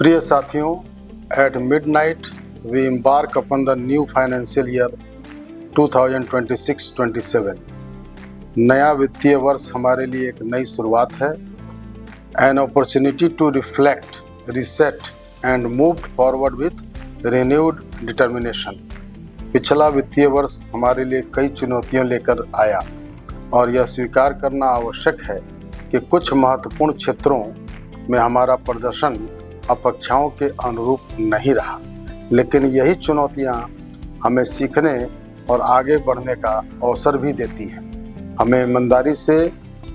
प्रिय साथियों, at midnight we embark upon the new financial year 2026-27। नया वित्तीय वर्ष हमारे लिए एक नई शुरुआत है। An opportunity to reflect, reset and move forward with renewed determination। पिछला वित्तीय वर्ष हमारे लिए कई चुनौतियां लेकर आया और यह स्वीकार करना आवश्यक है कि कुछ महत्वपूर्ण क्षेत्रों में हमारा प्रदर्शन अपेक्षाओं के अनुरूप नहीं रहा, लेकिन यही चुनौतियां हमें सीखने और आगे बढ़ने का अवसर भी देती हैं। हमें ईमानदारी से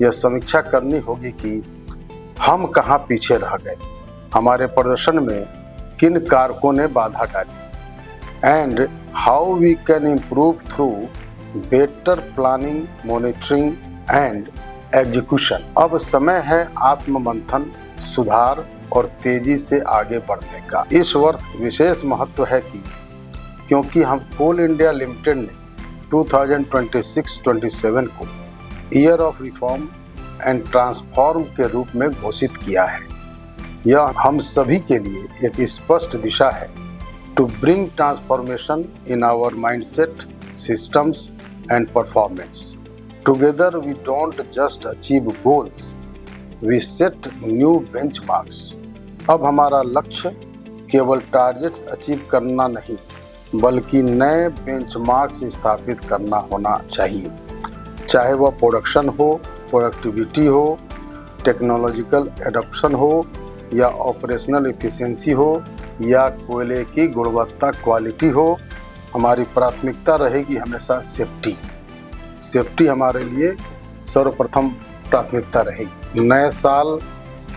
यह समीक्षा करनी होगी कि हम कहां पीछे रह गए, हमारे प्रदर्शन में किन कारकों ने बाधा डाली, and how we can improve through better planning, monitoring and execution. अब समय है आत्ममंथन, सुधार और तेजी से आगे बढ़ने का। इस वर्ष विशेष महत्व है क्योंकि हम कोल इंडिया लिमिटेड ने 2026-27 को year of reform and transform के रूप में घोषित किया है। यह हम सभी के लिए एक स्पष्ट दिशा है to bring transformation in our mindset, systems and performance. Together we don't just achieve goals, we set new benchmarks. अब हमारा लक्ष्य केवल टारगेट्स अचीव करना नहीं, बल्कि नए बेंचमार्क्स स्थापित करना होना चाहिए, चाहे वह प्रोडक्शन हो, प्रोडक्टिविटी हो, टेक्नोलॉजिकल एडॉप्शन हो या ऑपरेशनल एफिशिएंसी हो या कोयले की गुणवत्ता, क्वालिटी हो। हमारी प्राथमिकता रहेगी हमेशा सेफ्टी। सेफ्टी हमारे लिए सर्वप्रथम प्राथमिकता रहेगी। नए साल,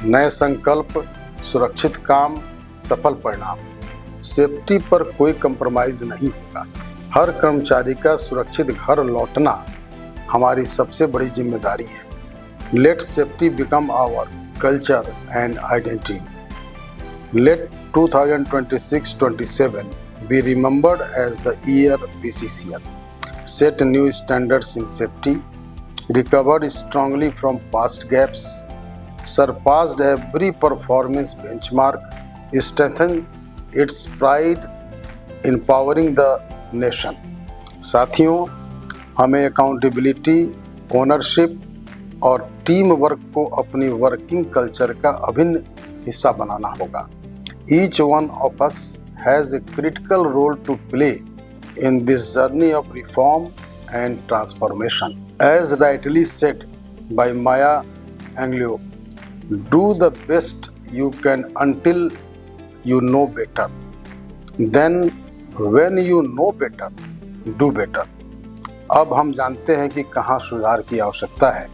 नए संकल्प, सुरक्षित काम, सफल परिणाम। सेफ्टी पर कोई कंप्रोमाइज नहीं होगा। हर कर्मचारी का सुरक्षित घर लौटना हमारी सबसे बड़ी जिम्मेदारी है। Let safety become our culture and identity. Let 2026-27 be remembered as the year BCCL set new standards in safety, recovered strongly from past gaps, surpassed every performance benchmark, strengthened its pride, empowering the nation। साथियों, हमें accountability, ownership और team work को अपनी working culture का अभिन्न हिस्सा बनाना होगा। Each one of us has a critical role to play in this journey of reform and transformation. As rightly said by Maya Angelou, do the best you can until you know better. Then when you know better, do better. अब हम जानते हैं कि कहाँ सुधार की आवश्यकता है,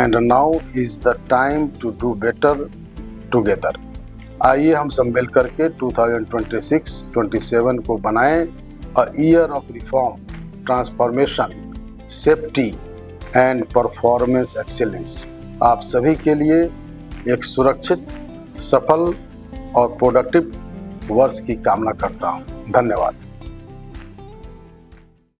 and now is the time to do better together। आइए हम सब मिल करके 2026-27 को बनाएं a year of reform, transformation, safety and performance excellence. आप सभी के लिए एक सुरक्षित, सफल और प्रोडक्टिव वर्ष की कामना करता हूं। धन्यवाद।